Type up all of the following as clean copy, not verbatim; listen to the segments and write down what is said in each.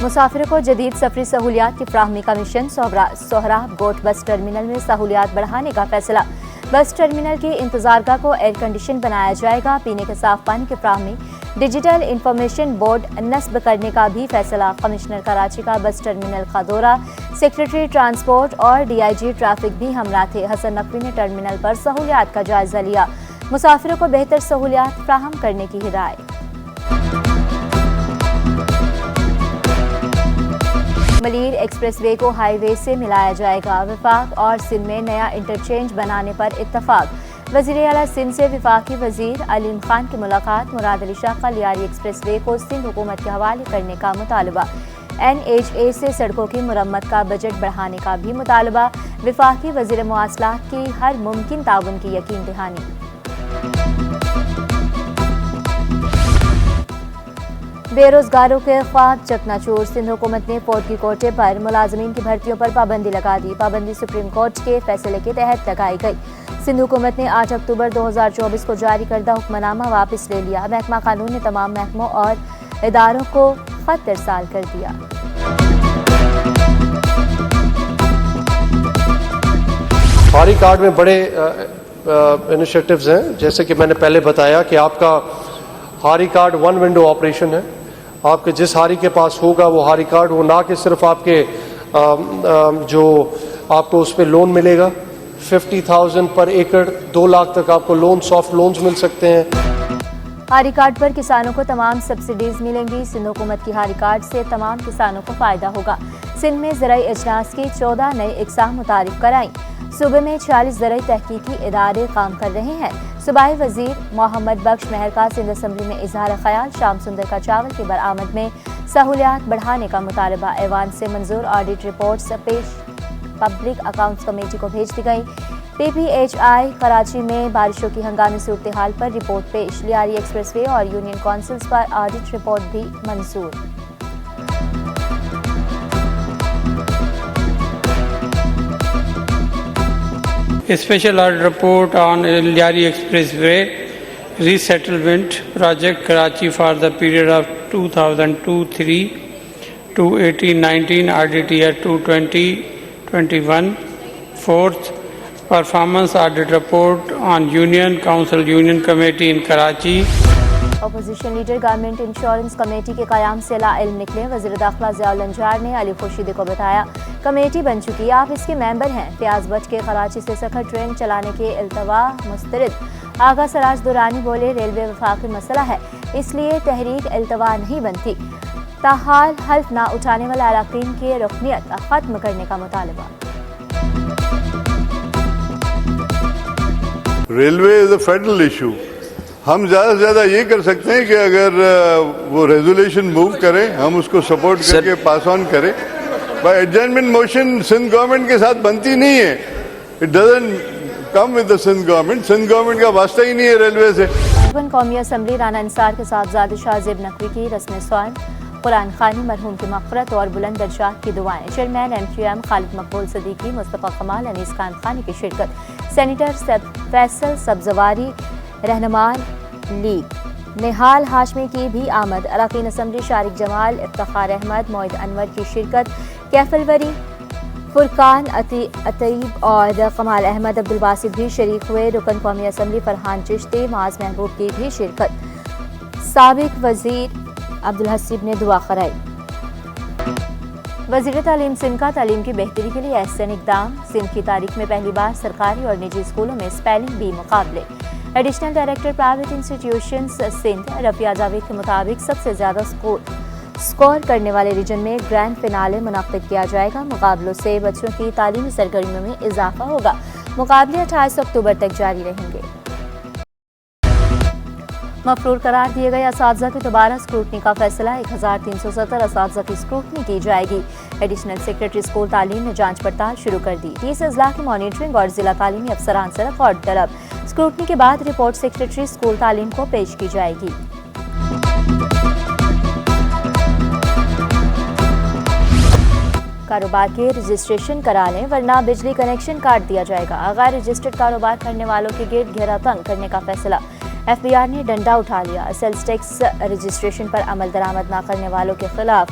مسافروں کو جدید سفری سہولیات کی فراہمی کا مشن سہراب گوٹ بس ٹرمینل میں سہولیات بڑھانے کا فیصلہ۔ بس ٹرمینل کی انتظارگاہ کو ایئر کنڈیشن بنایا جائے گا۔ پینے کے صاف پانی کی فراہمی ڈیجیٹل انفارمیشن بورڈ نصب کرنے کا بھی فیصلہ۔ کمشنر کراچی کا بس ٹرمینل کا دورہ، سیکریٹری ٹرانسپورٹ اور ڈی آئی جی ٹریفک بھی ہمراہ تھے۔ حسن نقوی نے ٹرمینل پر سہولیات کا جائزہ لیا، مسافروں کو بہتر سہولیات فراہم کرنے کی ہدایت۔ ملیر ایکسپریس وے کو ہائی وے سے ملایا جائے گا۔ وفاق اور سندھ میں نیا انٹرچینج بنانے پر اتفاق۔ وزیر اعلیٰ سندھ سے وفاقی وزیر علیم خان کی ملاقات۔ مراد علی شاہ کا لیاری ایکسپریس وے کو سندھ حکومت کے حوالے کرنے کا مطالبہ۔ این ایچ اے سے سڑکوں کی مرمت کا بجٹ بڑھانے کا بھی مطالبہ۔ وفاقی وزیر مواصلات کی ہر ممکن تعاون کی یقین دہانی۔ بے روزگاروں کے خواب چکنا چور۔ سندھ حکومت نے فوج کی کوٹے پر ملازمین کی بھرتیوں پر پابندی لگا دی۔ پابندی سپریم کورٹ کے فیصلے کے تحت لگائی گئی۔ سندھ حکومت نے 8 اکتوبر 2024 کو جاری کردہ حکم نامہ واپس لے لیا۔ محکمہ قانون نے تمام محکموں اور اداروں کو خط ارسال کر دیا۔ ہاری کارڈ میں بڑے انیشیٹوز ہیں، جیسے کہ میں نے پہلے بتایا کہ آپ کا ہاری کارڈ 1 ونڈو آپریشن ہے۔ آپ کے جس ہاری کے پاس ہوگا وہ ہاری کارڈ، وہ نہ کہ صرف آپ کے جو آپ کو اس پہ لون ملے گا 50,000 پر ایکڑ 2 لاکھ تک آپ کو لون، سافٹ لونز مل سکتے ہیں۔ ہاری کارڈ پر کسانوں کو تمام سبسڈیز ملیں گی۔ سندھ حکومت کی ہاری کارڈ سے تمام کسانوں کو فائدہ ہوگا۔ سندھ میں زرعی اجناس کی 14 نئی اقسام متعارف کرائیں۔ صوبے میں 46 زرعی تحقیقی ادارے کام کر رہے ہیں۔ صوبائی وزیر محمد بخش مہر کا سندھ اسمبلی میں اظہار خیال۔ شام سندر کا چاول کی برآمد میں سہولیات بڑھانے کا مطالبہ۔ ایوان سے منظور آڈٹ رپورٹس پیش پبلک اکاؤنٹس کمیٹی کو بھیج دی گئی۔ پی پی ایچ آئی کراچی میں بارشوں کی ہنگامی صورتحال پر رپورٹ پیش۔ لیاری ایکسپریس وے اور یونین کونسلز پر آڈٹ رپورٹ بھی منظور۔ A special audit report on Liari Expressway resettlement project Karachi for the period of 2002-03 to 18-19 audit year 2020-21. Fourth, performance audit report on Union Council Union Committee in Karachi. Opposition leader government insurance committee کے قیام سے لا علم نکلے۔ وزیر داخلہ ضیاء الانجار نے علی خورشیدی کو بتایا کمیٹی بن چکی، آپ اس کے ممبر ہیں۔ فیاض بٹ کے کراچی سے سکھر ٹرین چلانے کے التوا مسترد۔ آغا سراج دورانی بولے ریلوے وفاقی مسئلہ ہے، اس لیے تحریک التوا نہیں بنتی۔ تاحال حلف نہ اٹھانے والے اراکین کی رکنیت ختم کرنے کا مطالبہ۔ ریلوے از اے فیڈرل ایشو۔ ہم زیادہ سے زیادہ یہ کر سکتے ہیں کہ اگر وہ ریزولیوشن موو کریں، ہم اس کو سپورٹ کر کے پاس آن کریں۔ بائی ایڈجرنمنٹ موشن سندھ گورنمنٹ کے ساتھ بنتی نہیں ہے۔ It doesn't come with the Sindh government. Sindh government کا واسطہ ہی نہیں ہے ریلوے سے۔ رکن قومی اسمبلی رانا انصار کے صاحبزادے شاہ زیب نقوی کی رسم سوال، قرآن خوانی، مرحوم کی مغفرت اور بلند درجات کی دعائیں۔ چیئرمین ایم کیو ایم خالد مقبول صدیقی، مصطفیٰ کمال، انیس خان خانی کی شرکت۔ سینیٹر فیصل سبزواری، رہنمان لیگ نہال ہاشمی کی بھی آمد۔ اراکین اسمبلی شارق جمال، افتخار احمد، معید انور کی شرکت۔ کیف الوری، فرقان عطیب اور کمال احمد عبدالباسط بھی شریک ہوئے۔ رکن قومی اسمبلی فرحان چشتی، معاذ محبوب کی بھی شرکت۔ سابق وزیر عبدالحسیب نے دعا کرائی۔ وزیر تعلیم سندھ کا تعلیم کی بہتری کے لیے احسن اقدام۔ سندھ کی تاریخ میں پہلی بار سرکاری اور نجی اسکولوں میں اسپیلنگ بی مقابلے۔ Additional director private institutions Sindh Rafi Javed کے مطابق سب سے زیادہ اسکور کرنے والے ریجن میں گرینڈ فنالے منعقد کیا جائے گا۔ مقابلوں سے بچوں کی تعلیمی سرگرمیوں میں اضافہ ہوگا۔ مقابلے 28 اکتوبر تک جاری رہیں گے۔ مفرور قرار دیے گئے اساتذہ کی دوبارہ اسکروٹنی کا فیصلہ۔ 1370 اساتذہ کی اسکروٹنی کی جائے گی۔ ایڈیشنل سیکریٹری اسکول تعلیم نے جانچ پڑتال شروع کر دی۔ 30 اضلاع کی مانیٹرنگ اور ضلع تعلیمی افسران سے ریکارڈ طلب۔ اسکروٹنی کے بعد رپورٹ سیکریٹری اسکول تعلیم کو پیش کی جائے گی۔ کاروبار کے رجسٹریشن کرا لیں ورنہ بجلی کنیکشن کاٹ دیا جائے گا۔ غیر رجسٹرڈ کاروبار کرنے والوں کے گرد گھیرا تنگ کرنے کا فیصلہ۔ ایف بی آر نے ڈنڈا اٹھا لیا۔ سیلز ٹیکس رجسٹریشن پر عمل درآمد نہ کرنے والوں کے خلاف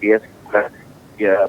PS